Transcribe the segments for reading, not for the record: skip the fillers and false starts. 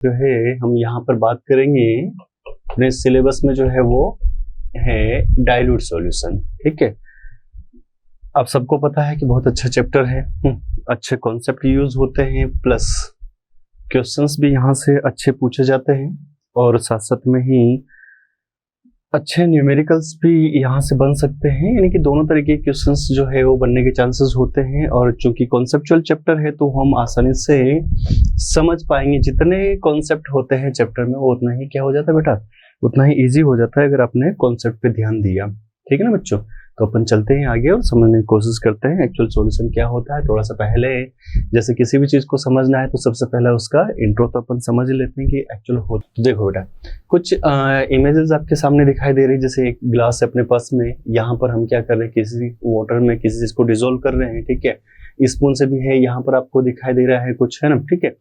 जो है हम यहाँ पर बात करेंगे अपने सिलेबस में जो है वो है डाइल्यूट सॉल्यूशन। ठीक है, आप सबको पता है कि बहुत अच्छा चैप्टर है, अच्छे कॉन्सेप्ट यूज होते हैं, प्लस क्वेश्चंस भी यहाँ से अच्छे पूछे जाते हैं और साथ साथ में ही अच्छे न्यूमेरिकल्स भी यहाँ से बन सकते हैं, यानी कि दोनों तरीके के क्वेश्चंस जो है वो बनने के चांसेस होते हैं। और चूंकि कॉन्सेप्चुअल चैप्टर है तो हम आसानी से समझ पाएंगे। जितने कॉन्सेप्ट होते हैं चैप्टर में वो उतना ही क्या हो जाता है बेटा, उतना ही ईजी हो जाता है अगर आपने कॉन्सेप्ट पे ध्यान दिया। ठीक है ना बच्चों, तो अपन चलते हैं आगे और समझने की कोशिश करते हैं एक्चुअल सॉल्यूशन क्या होता है। थोड़ा सा पहले जैसे किसी भी चीज को समझना है तो सबसे पहले उसका इंट्रो तो अपन समझ लेते हैं कि एक्चुअल हो। तो देखो बेटा, कुछ इमेजेस आपके सामने दिखाई दे रही है। जैसे एक ग्लास है अपने पास में, यहाँ पर हम क्या कर रहे हैं, किसी वाटर में किसी चीज को डिजोल्व कर रहे हैं। ठीक है, स्पून से भी है, यहाँ पर आपको दिखाई दे रहा है कुछ, है ना। ठीक है,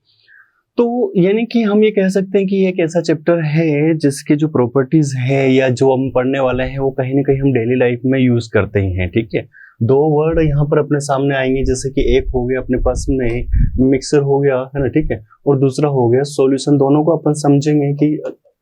तो यानी कि हम ये कह सकते हैं कि एक ऐसा चैप्टर है जिसके जो प्रॉपर्टीज है या जो हम पढ़ने वाले हैं वो कहीं ना कहीं हम डेली लाइफ में यूज करते ही हैं। ठीक है, दो वर्ड यहाँ पर अपने सामने आएंगे, जैसे कि एक हो गया अपने पास में मिक्सर हो गया, है ना। ठीक है, और दूसरा हो गया सॉल्यूशन। दोनों को अपन समझेंगे कि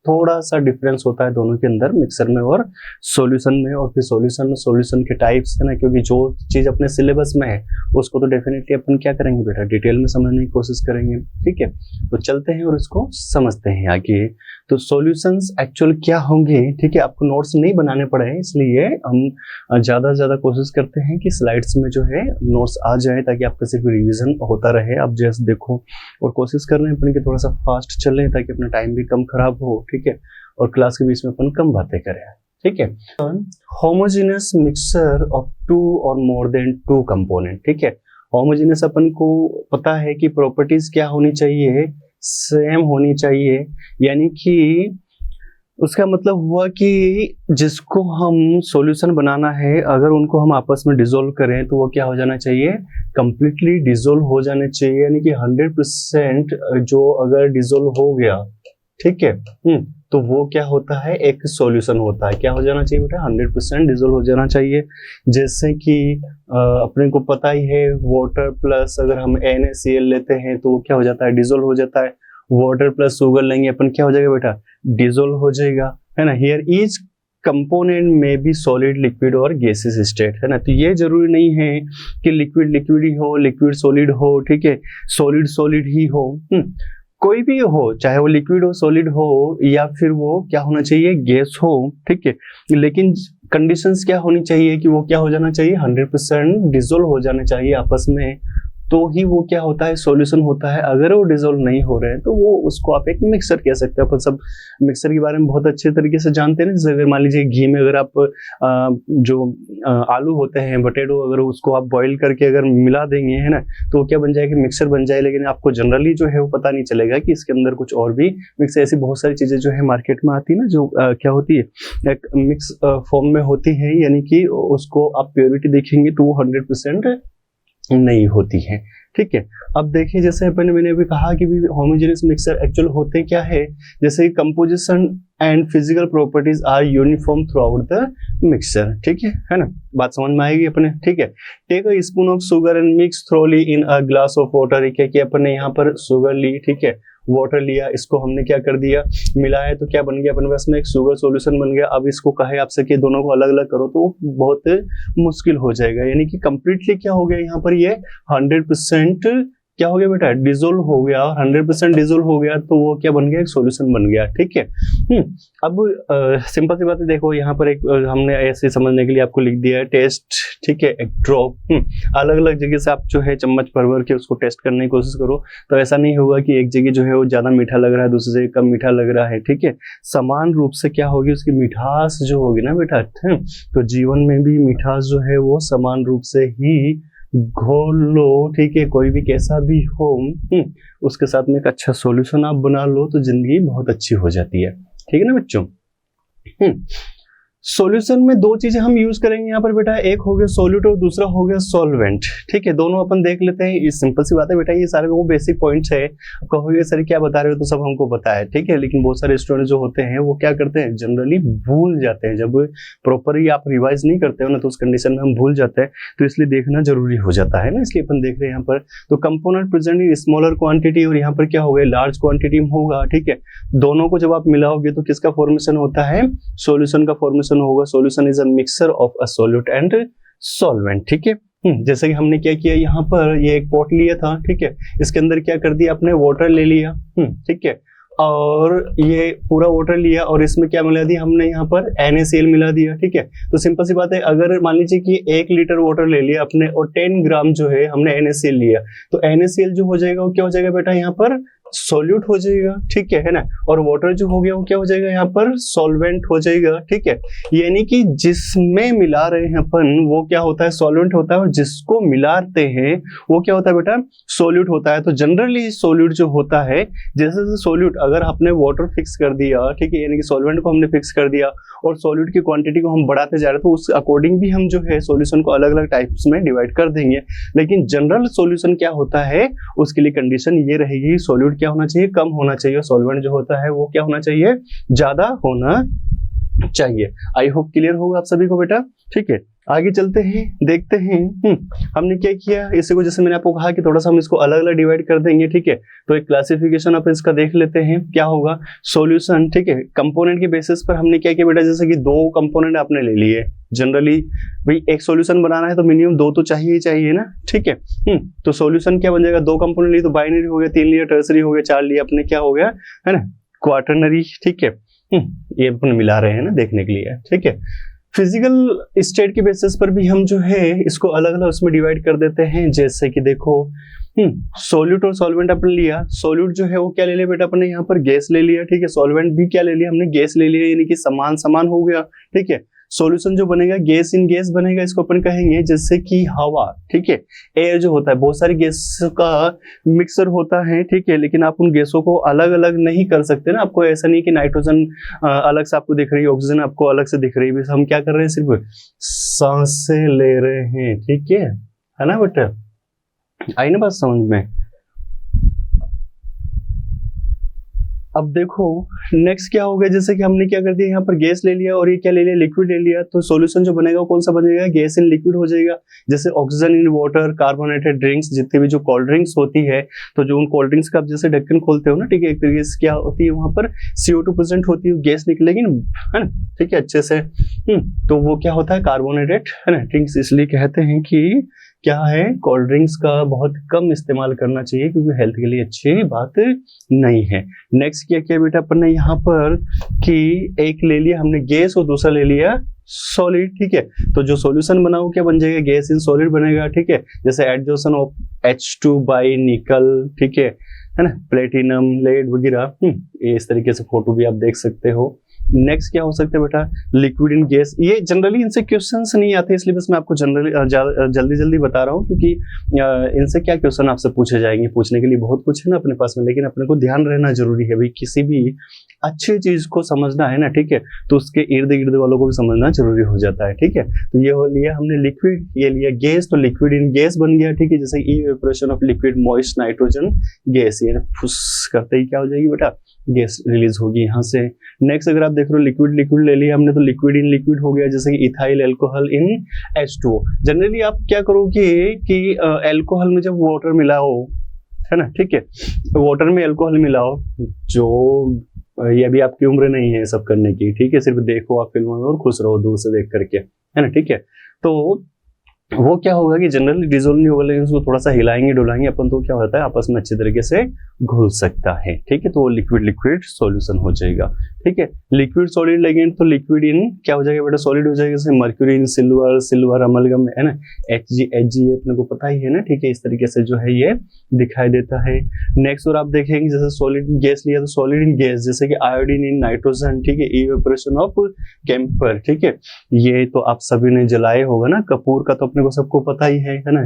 थोड़ा सा डिफरेंस होता है दोनों के अंदर, मिक्सर में और सॉल्यूशन में। और फिर सॉल्यूशन के टाइप्स, है ना, क्योंकि जो चीज अपने सिलेबस में है उसको तो डेफिनेटली अपन क्या करेंगे बेटा, डिटेल में समझने की कोशिश करेंगे। ठीक है, तो चलते हैं और इसको समझते हैं आगे। तो सॉल्यूशंस एक्चुअल क्या होंगे। ठीक है, आपको नोट्स नहीं बनाने पड़े हैं, इसलिए हम ज्यादा से ज्यादा कोशिश करते हैं कि स्लाइड्स में जो है नोट्स आ जाए ताकि आपका सिर्फ रिविजन होता रहे। आप जैसे देखो, और कोशिश कर रहे हैं अपन कि थोड़ा सा फास्ट चलें ताकि अपना टाइम भी कम खराब हो। ठीक है, और क्लास के बीच में अपन कम बातें करें। ठीक है, होमोजेनियस मिक्सचर ऑफ 2 और मोर देन 2 कंपोनेंट। ठीक है, होमोजेनियस अपन को पता है कि प्रॉपर्टीज क्या होनी चाहिए, सेम होनी चाहिए। यानी कि उसका मतलब हुआ कि जिसको हम सॉल्यूशन बनाना है, अगर उनको हम आपस में डिसॉल्व करें तो वो क्या हो जाना चाहिए, कंप्लीटली डिसॉल्व हो जाने चाहिए। यानी कि 100% जो अगर डिसॉल्व हो गया, ठीक है, तो वो क्या होता है, एक सॉल्यूशन होता है। क्या हो जाना चाहिए बेटा, 100% डिसॉल्व हो जाना चाहिए। जैसे कि अपने को पता ही है, वाटर प्लस अगर हम NaCl लेते हैं तो वो क्या हो जाता है, डिसॉल्व हो जाता है। वाटर प्लस शुगर लेंगे अपन, क्या हो जाएगा बेटा, डिसॉल्व हो जाएगा, है ना। हियर ईच कंपोनेंट में भी सॉलिड, लिक्विड और गैसेस स्टेट, है ना। तो ये जरूरी नहीं है कि लिक्विड लिक्विड ही हो, लिक्विड सॉलिड हो, ठीक है, सॉलिड सॉलिड ही हो, कोई भी हो, चाहे वो लिक्विड हो, सॉलिड हो, या फिर वो क्या होना चाहिए, गैस हो। ठीक है, लेकिन कंडीशंस क्या होनी चाहिए कि वो क्या हो जाना चाहिए, 100% डिसॉल्व हो जाना चाहिए आपस में, तो ही वो क्या होता है, सॉल्यूशन होता है। अगर वो डिसॉल्व नहीं हो रहे हैं तो वो उसको आप एक मिक्सर कह सकते हैं। अपन सब मिक्सर के बारे में बहुत अच्छे तरीके से जानते हैं। जैसे अगर मान लीजिए घी में अगर आप जो आलू होते हैं, पोटैटो, अगर उसको आप बॉईल करके अगर मिला देंगे, है ना, तो वो क्या बन जाएगा, मिक्सर बन जाए। लेकिन आपको जनरली जो है वो पता नहीं चलेगा कि इसके अंदर कुछ और भी मिक्स, ऐसी बहुत सारी चीजें जो है मार्केट में आती है ना, जो क्या होती है, एक मिक्स फॉर्म में होती है। यानी कि उसको आप प्योरिटी देखेंगे तो वो 100% नहीं होती है। ठीक है, अब देखिए, जैसे मैंने भी कहा कि होमोजेनियस मिक्सचर एक्चुअल होते क्या है, जैसे composition and physical properties are uniform throughout the mixture. ठीक है ना, बात समझ में आएगी अपने। ठीक है, take a spoon of sugar and mix thoroughly in a glass of water. क्या कि अपन ने यहाँ पर शुगर ली, ठीक है, वाटर लिया, इसको हमने क्या कर दिया, मिलाया, तो क्या बन गया अपने पास में, एक शुगर सॉल्यूशन बन गया। अब इसको कहे आपसे कि दोनों को अलग अलग करो तो बहुत मुश्किल हो जाएगा। यानी कि कंप्लीटली क्या हो गया यहाँ पर, ये 100% क्या हो गया बेटा, डिसॉल्व हो गया। 100% डिसॉल्व हो गया तो वो क्या बन गया, एक सॉल्यूशन बन गया। ठीक है, अब सिंपल सी बात है, देखो यहाँ पर एक हमने ऐसे समझने के लिए आपको लिख दिया है टेस्ट। ठीक है, एक ड्रॉप, अलग अलग जगह से आप जो है चम्मच भर भर के उसको टेस्ट करने की कोशिश करो, तो ऐसा नहीं होगा कि एक जगह जो है वो ज्यादा मीठा लग रहा है, दूसरी जगह कम मीठा लग रहा है। ठीक है, समान रूप से क्या होगी, उसकी मिठास जो होगी ना बेटा, तो जीवन में भी मिठास जो है वो समान रूप से ही घोल लो। ठीक है, कोई भी कैसा भी हो, उसके साथ में एक अच्छा सॉल्यूशन आप बना लो तो जिंदगी बहुत अच्छी हो जाती है। ठीक है ना बच्चों। सॉल्यूशन में दो चीजें हम यूज करेंगे यहाँ पर बेटा, एक हो गया सॉल्यूट और दूसरा हो गया सॉल्वेंट। ठीक है, दोनों अपन देख लेते हैं। ये सिंपल सी बात है बेटा, ये सारे वो बेसिक पॉइंट्स है। आप कहोगे सर क्या बता रहे हो, तो सब हमको पता है, ठीक है, लेकिन बहुत सारे स्टूडेंट जो होते हैं वो क्या करते हैं, जनरली भूल जाते हैं। जब प्रॉपरली आप रिवाइज नहीं करते हो ना, तो उस कंडीशन में हम भूल जाते हैं, तो इसलिए देखना जरूरी हो जाता है ना। इसलिए अपन देख रहे हैं यहाँ पर, तो component present in smaller quantity, और यहाँ पर क्या हो गया, लार्ज क्वांटिटी में होगा। ठीक है, दोनों को जब आप मिलाओगे तो किसका फॉर्मेशन होता है, सॉल्यूशन का फॉर्मेशन होगा। Solution is a mixture of a solute and solvent. ठीक है, जैसे कि हमने क्या किया, यहाँ पर ये एक पॉट लिया था, ठीक है, इसके अंदर क्या कर दिया, अपने वाटर ले लिया, ठीक है, और ये पूरा वाटर लिया और इसमें क्या मिला दिया हमने, यहाँ पर NaCl मिला दिया। ठीक है, तो सिंपल सी बात है, अगर मान लीजिए कि 1 लीटर वाटर ले लिया अपने और 10 ग्राम जो है हमने NaCl लिया, तो NaCl जो हो जाएगा वो क्या हो जाएगा बेटा, यहाँ पर सॉल्यूट हो जाएगा। ठीक है ना, और वाटर जो हो गया वो क्या हो जाएगा, यहाँ पर सॉल्वेंट हो जाएगा। ठीक है, यानी कि जिसमें मिला रहे हैं अपन वो क्या होता है, सॉल्वेंट होता है, और जिसको मिलाते हैं वो क्या होता है बेटा, सॉल्यूट होता है। तो जनरली सॉल्यूट जो होता है, जैसे सॉल्यूट अगर आपने वाटर फिक्स कर दिया, ठीक है, यानी कि सॉल्वेंट को हमने फिक्स कर दिया और सॉल्यूट की क्वांटिटी को हम बढ़ाते जा रहे हैं, तो उस अकॉर्डिंग भी हम जो है सॉल्यूशन को अलग अलग टाइप्स में डिवाइड कर देंगे। लेकिन जनरल सॉल्यूशन क्या होता है, उसके लिए कंडीशन ये रहेगी, सॉल्यूट क्या होना चाहिए, कम होना चाहिए, सॉल्वेंट जो होता है वो क्या होना चाहिए, ज्यादा होना चाहिए। आई होप क्लियर होगा आप सभी को बेटा। ठीक है, आगे चलते हैं, देखते हैं हमने क्या किया। इसी को जैसे मैंने आपको कहा कि थोड़ा सा हम इसको अलग अलग डिवाइड कर देंगे। ठीक है, तो एक क्लासिफिकेशन आप इसका देख लेते हैं, क्या होगा सॉल्यूशन। ठीक है, कंपोनेंट के बेसिस पर हमने क्या किया बेटा, जैसे कि 2 कंपोनेंट आपने ले लिए। जनरली भाई एक सॉल्यूशन बनाना है तो मिनिमम 2 तो चाहिए ही चाहिए ना। ठीक है, तो सॉल्यूशन क्या बन जाएगा, 2 कंपोनेंट लिए तो बाइनरी हो गया, 3 लिए टर्सरी हो गया, 4 लिए अपने क्या हो गया, है ना, क्वाटरनरी। ठीक है, ये अपन मिला रहे हैं ना देखने के लिए। ठीक है, फिजिकल स्टेट के बेसिस पर भी हम जो है इसको अलग अलग उसमें डिवाइड कर देते हैं। जैसे कि देखो सॉल्यूट और सॉल्वेंट अपन लिया, सॉल्यूट जो है वो क्या ले लिया बेटा अपने, यहाँ पर गैस ले लिया। ठीक है, सॉल्वेंट भी क्या ले लिया हमने, गैस ले लिया, यानी कि समान समान हो गया। ठीक है, सॉल्यूशन जो बनेगा गैस इन गैस बनेगा, इसको अपन कहेंगे जैसे कि हवा। ठीक है, एयर जो होता है बहुत सारी गैस का मिक्सर होता है। ठीक है, लेकिन आप उन गैसों को अलग अलग नहीं कर सकते ना। आपको ऐसा नहीं कि नाइट्रोजन अलग से आपको दिख रही है, ऑक्सीजन आपको अलग से दिख रही है, हम क्या कर रहे हैं, सिर्फ सांसें ले रहे हैं। ठीक है ना बेटा, आई ना बात समझ में। अब देखो नेक्स्ट क्या हो गया, जैसे कि हमने क्या कर दिया, यहाँ पर गैस ले लिया और ये क्या ले लिया, लिक्विड ले लिया, तो सॉल्यूशन जो बनेगा वो कौन सा बनेगा, गैस इन लिक्विड हो जाएगा। जैसे oxygen in water, carbonated drinks, जितनी भी जो कोल्ड ड्रिंक्स होती है, तो जो उन कोल्ड ड्रिंक्स का आप जैसे ढक्कन खोलते हो ना, ठीक है, एक तरीके से क्या होती है वहां पर CO2 प्रेजेंट होती है, गैस निकलेगी ना, है ना, ठीक है, अच्छे से। तो वो क्या होता है, कार्बोनेटेड, है ना, ड्रिंक्स। इसलिए कहते हैं कि क्या है, कोल्ड ड्रिंक्स का बहुत कम इस्तेमाल करना चाहिए, क्योंकि हेल्थ के लिए अच्छी बात नहीं है। नेक्स्ट क्या किया बेटा अपन ने यहाँ पर, कि एक ले लिया हमने गैस और दूसरा ले लिया सॉलिड। ठीक है, तो जो सॉल्यूशन बना वो क्या बन जाएगा, गैस इन सॉलिड बनेगा। ठीक है, जैसे एडजोसन ऑफ H2 बाई निकल, ठीक है ना, प्लेटिनम, लेड वगैरह। इस तरीके से फोटो भी आप देख सकते हो। नेक्स्ट क्या हो सकता है बेटा, लिक्विड इन गैस। ये जनरली इनसे क्वेश्चंस नहीं आते, इसलिए बस मैं आपको जनरली जल्दी बता रहा हूँ, क्योंकि इनसे क्या क्वेश्चन आपसे पूछे जाएंगे, पूछने के लिए बहुत कुछ है ना अपने पास में, लेकिन अपने को ध्यान रहना जरूरी है भाई, किसी भी अच्छी चीज को समझना है ना, ठीक है, तो उसके इर्द गिर्द वालों को भी समझना जरूरी हो जाता है। ठीक है, तो ये हो लिया हमने लिक्विड, ये लिया गैस, तो लिक्विड इन गैस बन गया। ठीक है, जैसे evaporation of liquid moist nitrogen gas, ये फुस करते ही क्या हो जाएगी बेटा, गैस रिलीज होगी यहाँ से। नेक्स्ट अगर आप देख रहे हो लिक्विड ले लिया हमने, तो लिक्विड इन लिक्विड हो गया, जैसे कि इथाइल अल्कोहल इन H2O। जनरली आप क्या करोगे कि अल्कोहल में जब वाटर मिलाओ, है ना, ठीक है, वाटर में अल्कोहल मिलाओ, जो ये अभी आपकी उम्र नहीं है सब करने की, ठीक है, सिर्फ देखो आप फिल्मों में और खुश रहो दूर से देख करके, है ना, ठीक है। तो वो क्या होगा कि जनरली डिजोल्व नहीं होगा, लेकिन उसको थोड़ा सा हिलाएंगे डुलाएंगे अपन, तो क्या होता है आपस में अच्छी तरीके से घुल सकता है। ठीक है, तो वो लिक्विड सॉल्यूशन हो जाएगा। ठीक है, लिक्विड सॉलिड लेंगे तो लिक्विड इन क्या हो जाएगा बेटा, सॉलिड हो जाएगा, जैसे मर्क्यूरी इन सिल्वर अमलगम, है ना, Hg अपने को पता ही है ना। ठीक है, इस तरीके से जो है ये दिखाई देता है। नेक्स्ट और आप देखेंगे जैसे सॉलिड गैस लिया तो सॉलिड इन गैस, जैसे कि आयोडीन इन नाइट्रोजन, ठीक है, इवेपोरेशन ऑफ कैम्फर। ठीक है, ये तो आप सभी ने जलाए होगा ना, कपूर का तो अपने को सबको पता ही है ना,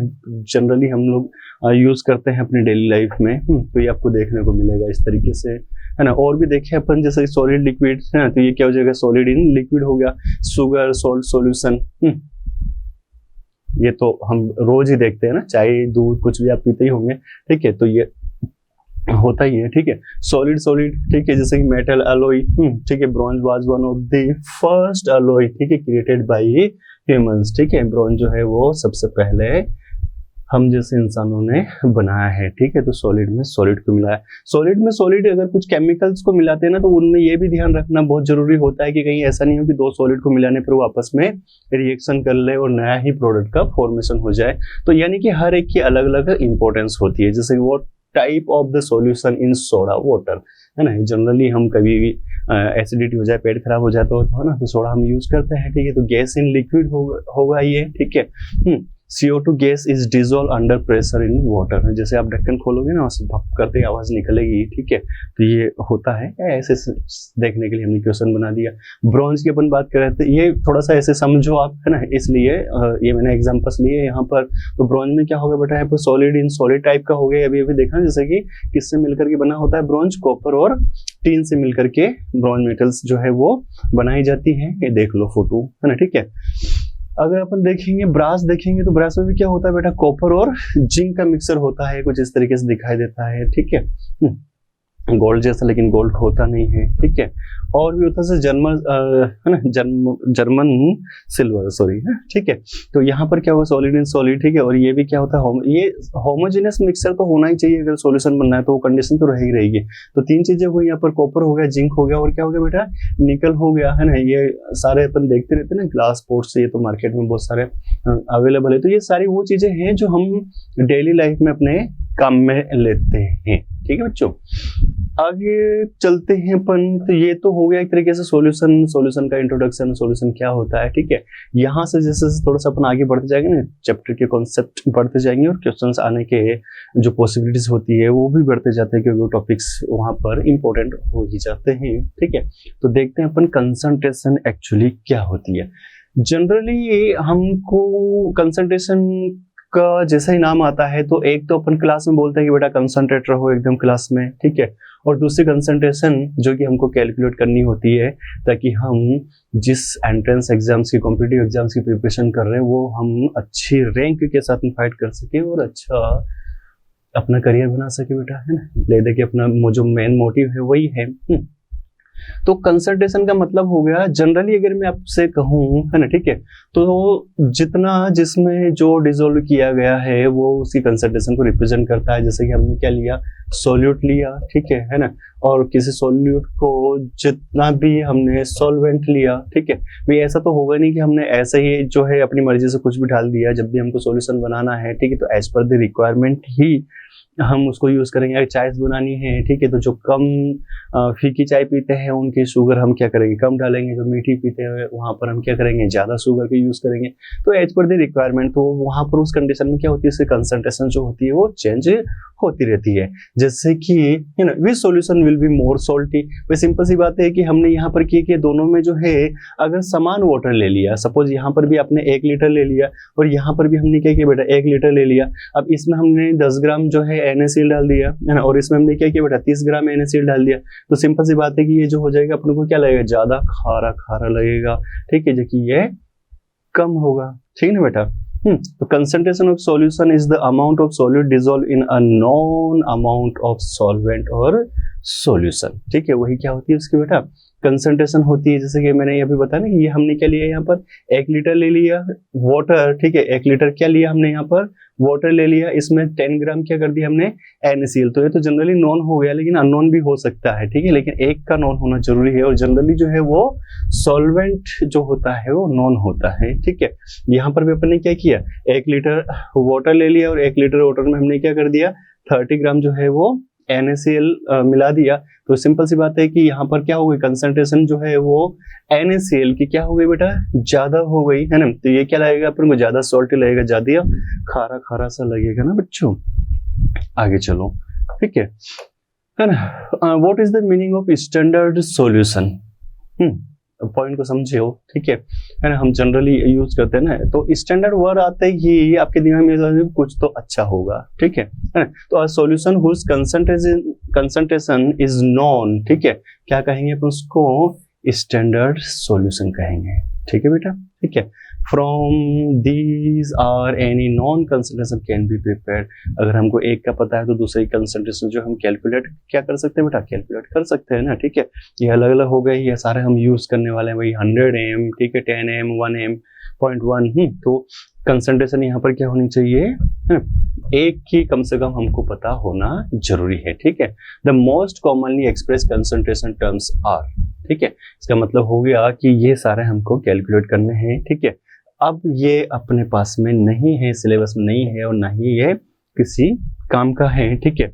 जनरली हम लोग यूज करते हैं अपनी डेली लाइफ में। तो ये आपको देखने को मिलेगा इस तरीके से, है ना। और भी देखें अपन, जैसे सॉलिड लिक्विड है ना, तो ये क्या हो जाएगा, सॉलिड इन लिक्विड हो गया, शुगर सॉल्ट सॉल्यूशन। ये तो हम रोज ही देखते हैं ना, चाय दूध कुछ भी आप पीते ही होंगे, ठीक है। तो ये होता ही है, ठीक है। सॉलिड सॉलिड, ठीक है, जैसे कि मेटल अलॉय, ठीक है। Bronze was one of the first alloy, ठीक है, क्रिएटेड बाय ह्यूमंस, ठीक है। ब्रॉन्ज जो है वो सबसे पहले हम जैसे इंसानों ने बनाया है, ठीक है। तो सॉलिड में सॉलिड को मिलाया, सॉलिड में सॉलिड अगर कुछ केमिकल्स को मिलाते हैं ना, तो उनमें ये भी ध्यान रखना बहुत जरूरी होता है कि कहीं ऐसा नहीं हो कि दो सॉलिड को मिलाने पर वो आपस में रिएक्शन कर ले और नया ही प्रोडक्ट का फॉर्मेशन हो जाए। तो यानी कि हर एक की अलग अलग इंपॉर्टेंस होती है, जैसे वो type of the solution in soda water, है ना। जनरली हम कभी भी एसिडिटी हो जाए, पेट खराब हो जाए तो है ना, तो सोडा हम यूज करते हैं, ठीक है। तो गैस इन लिक्विड होगा ये, ठीक है। CO2 gas is dissolve under pressure in water, जैसे आप ढक्कन खोलोगे ना, उससे भप करते आवाज निकलेगी, ठीक है। तो ये होता है, ऐसे देखने के लिए हमने क्वेश्चन बना दिया। ब्रॉन्ज की अपन बात कर रहे थे, ये थोड़ा सा ऐसे समझो आप, है ना, इसलिए ये मैंने एग्जांपल्स लिए यहाँ पर। तो ब्रॉन्ज में क्या होगा बेटा, यहाँ पर सॉलिड इन सॉलिड टाइप का हो गया, अभी अभी देखा, जैसे कि किससे मिलकर के बना होता है ब्रॉन्ज, कॉपर और टीन से मिलकर के ब्रॉन्ज मेटल्स जो है वो बनाई जाती है, ये देख लो फोटो, है ना, ठीक है। अगर अपन देखेंगे ब्रास देखेंगे, तो ब्रास में भी क्या होता है बेटा, कॉपर और जिंक का मिक्सर होता है, कुछ इस तरीके से दिखाई देता है, ठीक है। गोल्ड जैसा, लेकिन गोल्ड होता नहीं है, ठीक है। और भी होता है जर्मन, है ना, जर्मन सिल्वर, सॉरी, ठीक है। तो यहाँ पर क्या होगा, सॉलिड इन सॉलिड, ठीक है। और ये भी क्या होता है, ये होमोजेनियस मिक्सचर तो होना ही चाहिए, अगर सॉल्यूशन बनना है तो वो कंडीशन तो रह ही रहेगी। तो तीन चीजें हुई यहाँ पर, कॉपर हो गया, जिंक हो गया, और क्या हो गया बेटा, निकल हो गया, है ना। ये सारे अपन देखते रहते हैं ना, ग्लास पोर्ट्स, ये तो मार्केट में बहुत सारे अवेलेबल है। तो ये सारी वो चीजें हैं जो हम डेली लाइफ में अपने काम में लेते हैं, ठीक है बच्चों। आगे चलते हैं अपन, तो ये तो हो गया एक तरीके से सॉल्यूशन का इंट्रोडक्शन, सॉल्यूशन क्या होता है, ठीक है। यहाँ से जैसे थोड़ा सा अपन आगे बढ़ते जाएंगे ना, चैप्टर के कॉन्सेप्ट बढ़ते जाएंगे और क्वेश्चंस आने के जो पॉसिबिलिटीज होती है वो भी बढ़ते जाते हैं, क्योंकि वो टॉपिक्स वहाँ पर इंपॉर्टेंट हो ही जाते हैं, ठीक है। तो देखते हैं अपन कंसंट्रेशन एक्चुअली क्या होती है। जनरली हमको कंसंट्रेशन का जैसा ही नाम आता है, तो एक तो अपन क्लास में बोलते हैं कि बेटा कंसंट्रेट रहो एकदम क्लास में, ठीक है। और दूसरी कंसंट्रेशन जो कि हमको कैलकुलेट करनी होती है, ताकि हम जिस एंट्रेंस एग्जाम्स की, कॉम्पिटिटिव एग्जाम्स की प्रिपरेशन कर रहे हैं, वो हम अच्छी रैंक के साथ में फाइट कर सके और अच्छा अपना करियर बना सके बेटा, है ना। ले दे के अपना जो मेन मोटिव है वही है। तो कंसंट्रेशन का मतलब हो गया, जनरली अगर मैं आपसे कहूँ, है ना, ठीक है, तो जितना जिसमें जो डिसॉल्व किया गया है वो उसकी कंसंट्रेशन को रिप्रेजेंट करता है। जैसे कि हमने क्या लिया, सॉल्यूट लिया, ठीक है ना। और किसी सॉल्यूट को जितना भी हमने सॉल्वेंट लिया, ठीक है, भाई ऐसा तो होगा नहीं कि हमने ऐसे ही जो है अपनी मर्जी से कुछ भी डाल दिया। जब भी हमको सॉल्यूशन बनाना है, ठीक है, तो एज पर द रिक्वायरमेंट ही हम उसको यूज करेंगे। अगर चाय बनानी है, ठीक है, तो जो कम फीकी चाय पीते हैं उनकी शुगर हम क्या करेंगे, कम डालेंगे। जो मीठी पीते हैं वहां पर हम क्या करेंगे, ज्यादा शुगर के यूज करेंगे। तो एज पर द रिक्वायरमेंट, तो वहां पर उस कंडीशन में क्या होती है, इससे कंसंट्रेशन जो होती है वो चेंज होती रहती है। जैसे कि you know which solution will be more salty. वही सिंपल सी बात है कि हमने यहाँ पर किया दोनों में जो है, अगर समान वाटर ले लिया, सपोज यहाँ पर भी आपने 1 लीटर ले लिया और यहाँ पर भी हमने क्या किया बेटा, 1 लीटर ले लिया। अब इसमें हमने 10 ग्राम जो है NaCl डाल दिया, है ना, और इसमें हमने क्या किया बेटा, 30 ग्राम NaCl डाल दिया। तो सिंपल सी बात है कि ये जो हो जाएगा अपने को क्या लगेगा, ज्यादा खारा खारा लगेगा, ठीक है, जो कि ये कम होगा, ठीक है ना बेटा। तो concentration of solution is the amount of solute dissolved in a known amount of solvent और solution, ठीक है। वही क्या होती है उसकी बेटा, कंसंट्रेशन होती है। जैसे कि मैंने अभी बताया ना कि ये हमने क्या लिया, यहाँ पर 1 लीटर ले लिया वाटर, ठीक है, 1 लीटर क्या लिया हमने, यहाँ पर वाटर ले लिया, इसमें 10 ग्राम क्या कर दिया हमने, NaCl। तो ये तो जनरली नॉन हो गया, लेकिन अननोन भी हो सकता है, ठीक है, लेकिन एक का नॉन होना जरूरी है। और जनरली जो है वो सॉल्वेंट जो होता है वो नॉन होता है, ठीक है। यहाँ पर भी अपन ने क्या किया, 1 लीटर वाटर ले लिया और 1 लीटर वाटर में हमने क्या कर दिया, 30 ग्राम जो है वो NaCl मिला दिया। तो सिंपल सी बात है कि यहाँ पर क्या हो गई, कंसंट्रेशन जो है वो NaCl की क्या हो गई बेटा, ज्यादा हो गई, है ना। तो ये क्या लगेगा अपन को, ज्यादा सॉल्टी लगेगा, ज्यादा खारा खारा सा लगेगा ना बच्चों। आगे चलो, ठीक है ना। What is the meaning of standard solution. Point को समझे हो, ठीक है ना, हम जनरली यूज करते हैं ना, तो स्टैंडर्ड वर्ड आते ही आपके दिमाग में कुछ तो अच्छा होगा, ठीक है ना। तो solution whose concentration is known, ठीक है, क्या कहेंगे अपन उसको, स्टैंडर्ड सॉल्यूशन कहेंगे, ठीक है बेटा, ठीक है। From these are any known concentration can be prepared, अगर हमको एक का पता है तो दूसरे कंसंट्रेशन जो हम कैलकुलेट क्या कर सकते हैं बेटा, कैलकुलेट कर सकते हैं ना, ठीक है। ये अलग अलग हो गए, ये सारे हम यूज करने वाले हैं भाई, 100 m, ठीक है, 10 m, 1 m, 0.1, तो कंसंट्रेशन यहाँ पर क्या होनी चाहिए, एक की कम से कम हमको पता होना जरूरी है, ठीक है। The most commonly express concentration terms are, ठीक है, इसका मतलब हो गया कि ये सारे हमको कैलकुलेट करने हैं, ठीक है। अब ये अपने पास में नहीं है, सिलेबस में नहीं है और ना ही ये किसी काम का है, ठीक है,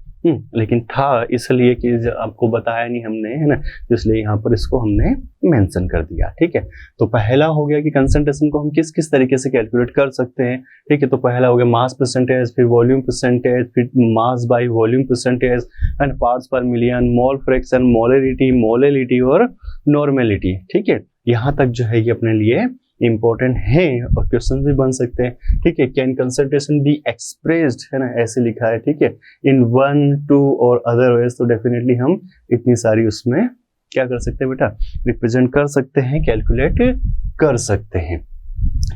लेकिन था इसलिए कि आपको बताया नहीं हमने, है ना, इसलिए यहाँ पर इसको हमने मेंशन कर दिया, ठीक है। तो पहला हो गया कि कंसंट्रेशन को हम किस किस तरीके से कैलकुलेट कर सकते हैं, ठीक है। तो पहला हो गया मास परसेंटेज, फिर वॉल्यूम परसेंटेज, फिर mass by volume percentage and parts पर मिलियन, मोल फ्रैक्शन, मोलैलिटी और नॉर्मेलिटी, ठीक है। यहाँ तक जो है ये अपने लिए इंपॉर्टेंट है और क्वेश्चन भी बन सकते हैं, ठीक है। कैन कंसंट्रेशन बी एक्सप्रेस्ड, है ना, ऐसे लिखा है, ठीक है, इन 1, 2 और अदर वेज, तो डेफिनेटली हम इतनी सारी उसमें क्या कर सकते हैं बेटा, रिप्रेजेंट कर सकते हैं, कैलकुलेट कर सकते हैं,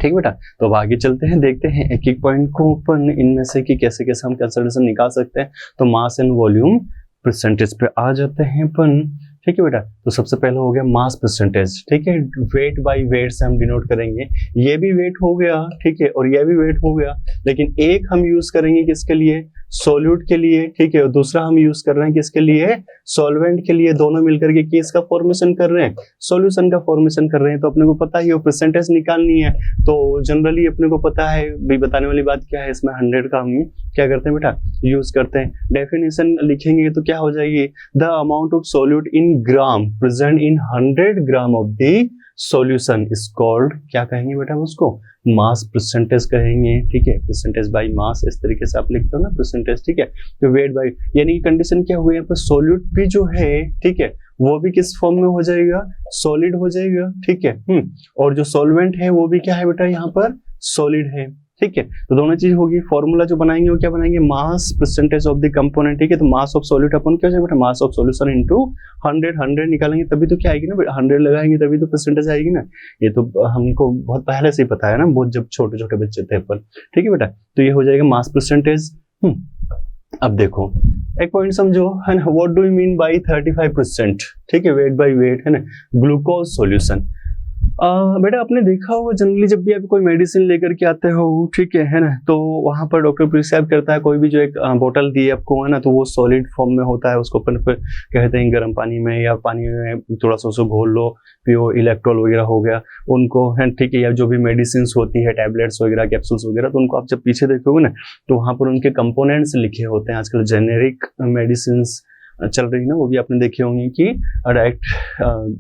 ठीक बेटा। तो अब आगे चलते हैं, देखते हैं एक एक पॉइंट को अपन इनमें से कि कैसे कैसे हम कंसंट्रेशन निकाल सकते हैं। तो मास एंड वॉल्यूम परसेंटेज पे आ जाते हैं अपन, ठीक है बेटा। तो सबसे पहले हो गया मास परसेंटेज, ठीक है, वेट बाय वेट से हम डिनोट करेंगे, ये भी वेट हो गया, ठीक है, और ये भी वेट हो गया, लेकिन एक हम यूज करेंगे किसके लिए, सॉल्यूट के लिए, ठीक है, और दूसरा हम यूज कर रहे हैं किसके लिए, सॉल्वेंट के लिए। दोनों मिलकर के किसका फॉर्मेशन कर रहे हैं, सॉल्यूशन का फॉर्मेशन कर रहे हैं। तो अपने को पता ही हो परसेंटेज निकालनी है, तो जनरली अपने को पता है भी, बताने वाली बात क्या है, इसमें 100 का हम क्या करते हैं बेटा, यूज करते हैं। डेफिनेशन लिखेंगे तो क्या हो जाएगी, the amount of solute in gram present in 100 gram of the solution is called, क्या कहेंगे बेटा उसको, मास परसेंटेज कहेंगे, ठीक है, परसेंटेज बाय मास, इस तरीके से आप लिखते हो ना परसेंटेज, ठीक है। तो वेट बाय, यानी कि कंडीशन क्या हो गई यहाँ पर, सॉल्यूट भी जो है, ठीक है, वो भी किस फॉर्म में हो जाएगा, सॉलिड हो जाएगा, ठीक है, और जो सॉल्वेंट है वो भी क्या है बेटा, यहाँ पर सॉलिड है, ठीक है। तो दोनों चीज होगी, फॉर्मूला जो बनाएंगे वो क्या बनाएंगे, mass percentage of the component, ठीक है। तो मास ऑफ सॉल्यूट अपन क्या हो जाएगा बेटा, मास ऑफ सॉल्यूशन इनटू 100 निकालेंगे तभी तो क्या आएगी ना, 100 लगाएंगे तभी तो परसेंटेज आएगी ना। ये तो हमको बहुत पहले से ही पता है ना, बहुत जब छोटे छोटे बच्चे थे अपन, ठीक है बेटा। तो ये हो जाएगा मास परसेंटेज। अब देखो एक पॉइंट समझो, है ना, what do you mean by 35%, ठीक है, वेट बाय वेट, है ना, ग्लूकोज सॉल्यूशन। बेटा आपने देखा होगा जनरली जब भी आप कोई मेडिसिन लेकर के आते हो, ठीक है ना, तो वहां पर डॉक्टर प्रिस्क्राइब करता है कोई भी जो एक बोतल दी है आपको, है ना, तो वो सॉलिड फॉर्म में होता है, उसको अपन फिर कहते हैं गर्म पानी में या पानी में थोड़ा सा उसको घोल लो, पियो, इलेक्ट्रोल वगैरह हो गया उनको, है, ठीक है, या जो भी मेडिसिन होती है, टैबलेट्स वगैरह, कैप्सूल्स वगैरह, तो उनको आप जब पीछे देखोगे ना तो वहां पर उनके कंपोनेंट्स लिखे होते हैं। आजकल जेनेरिक मेडिसिन चल रही ना, वो भी आपने देखे होंगे कि डायरेक्ट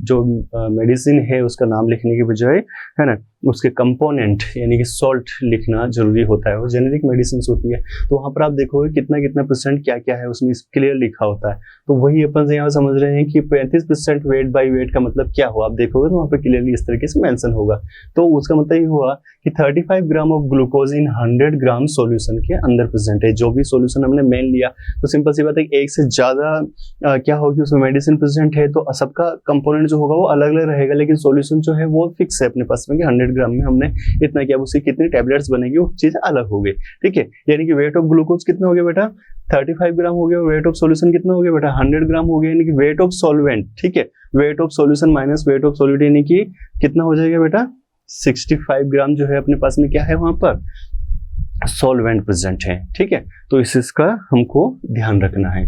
जो मेडिसिन है उसका नाम लिखने के बजाय, है ना, उसके कंपोनेंट यानी कि सॉल्ट लिखना जरूरी होता है, वो जेनेरिक मेडिसिन होती है। तो वहां पर आप देखोगे कितना कितना परसेंट क्या क्या है उसमें क्लियर लिखा होता है। तो वही अपन यहाँ समझ रहे हैं कि 35% वेट बाय वेट का मतलब क्या हुआ, आप देखोगे तो वहां पर क्लियरली इस तरीके से मेंशन होगा। तो उसका मतलब ये हुआ कि 35 gram of glucose in 100 gram solution के अंदर प्रेजेंट है। जो भी सोल्यूशन हमने मेन लिया तो सिंपल सी बात है, एक से ज्यादा क्या होगी उसमें मेडिसिन प्रेजेंट है तो सबका कंपोनेंट जो होगा वो अलग अलग रहेगा, लेकिन सोल्यूशन जो है वो फिक्स है अपने पास में कि 100 ग्राम में हमने इतना किया, उससे कितनी टैबलेट्स बनेगी वो चीज अलग हो गई, ठीक है। यानी कि वेट ऑफ ग्लूकोज कितना हो गया बेटा, 35 ग्राम हो गया, वेट ऑफ सोल्यूशन कितना हो गया बेटा, 100 ग्राम हो गया, यानी कि वेट ऑफ सॉल्वेंट, ठीक है, weight of solution minus weight of solute, यानी कि कितना हो जाएगा बेटा, 65 ग्राम जो है अपने पास में क्या है वहां पर सॉल्वेंट प्रेजेंट है, ठीक है। तो इसका हमको ध्यान रखना है,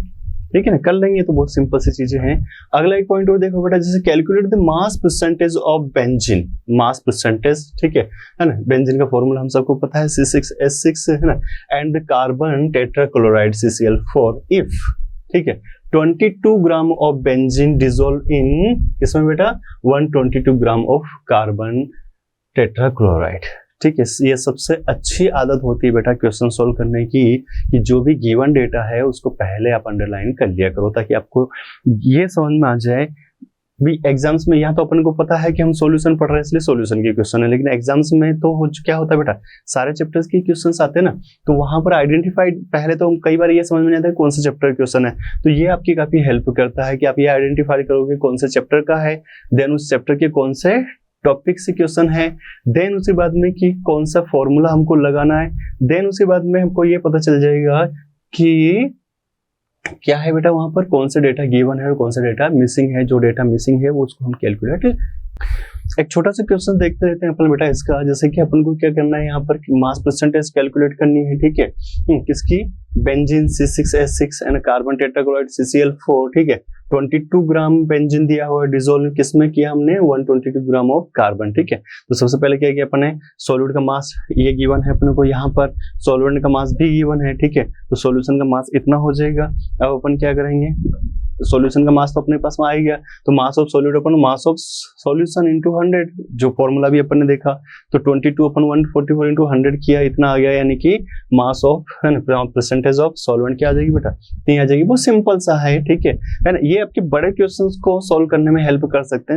ठीक है ना, कर लेंगे तो बहुत सिंपल सी चीजें हैं। अगला एक पॉइंट और देखो बेटा, जैसे calculate the mass percentage of benzene, mass percentage, ठीक है ना, बेंजीन का फॉर्मूला हम सबको पता है C6H6 है ना, and the carbon tetrachloride CCl4 if, ठीक है, 22 gram of benzene dissolve in किसमें बेटा, 122 ग्राम ऑफ कार्बन टेट्राक्लोराइड, ठीक है। ये सबसे अच्छी आदत होती है बेटा क्वेश्चन सोल्व करने की, कि जो भी गिवन डेटा है उसको पहले आप अंडरलाइन कर लिया करो ताकि आपको ये समझ में आ जाए भी एग्जाम्स में यहाँ तो अपन को पता है कि हम सॉल्यूशन पढ़ रहे हैं इसलिए सॉल्यूशन के क्वेश्चन है, लेकिन एग्जाम्स में तो क्या होता है बेटा, सारे चैप्टर्स के क्वेश्चंस आते हैं ना, तो वहां पर आइडेंटिफाइड, पहले तो कई बार ये समझ में नहीं आता है कौन सा चैप्टर क्वेश्चन है, तो ये आपकी काफी हेल्प करता है कि आप ये आइडेंटिफाई करोगे कौन से चैप्टर का है, देन उस चैप्टर के कौन से टॉपिक से क्वेश्चन है, देन उसके बाद में कि कौन सा फॉर्मूला हमको लगाना है, देन उसके बाद में हमको ये पता चल जाएगा कि क्या है बेटा वहां पर कौन सा डेटा गिवन है और कौन सा डेटा मिसिंग है, जो डेटा मिसिंग है वो उसको हम कैलकुलेट। एक छोटा सा क्वेश्चन देखते रहते हैं अपन बेटा इसका, जैसे कि अपन को क्या करना है यहाँ पर मास परसेंटेज कैलकुलेट करनी है, ठीक है, किसकी, benzene C6H6 and carbon tetrachloride CCl4, ठीक है, 22 ग्राम बेंजीन दिया हुआ है, डिसोल्व किसमें किया हमने, 122 ग्राम ऑफ कार्बन, ठीक है। तो सबसे पहले क्या किया अपने, सॉल्यूट का मास ये गिवन है अपने को, यहाँ पर सॉल्वेंट का मास भी गिवन है, ठीक है, तो सॉल्यूशन का मास इतना हो जाएगा। अब अपन क्या करेंगे, सॉल्यूशन का मास तो अपने पास में आ ही गया, तो mass of solute upon mass of solution into 100, जो फॉर्मूला भी अपन ने देखा, तो 22 अपन 144 इंटू 100 किया, इतना आ गया, यानी कि mass of percentage of solvent क्या आ जाएगी बेटा, नहीं आ जाएगी। बहुत सिंपल सा है, ठीक है ना, ये आपके बड़े क्वेश्चंस को सॉल्व करने में हेल्प कर सकते हैं।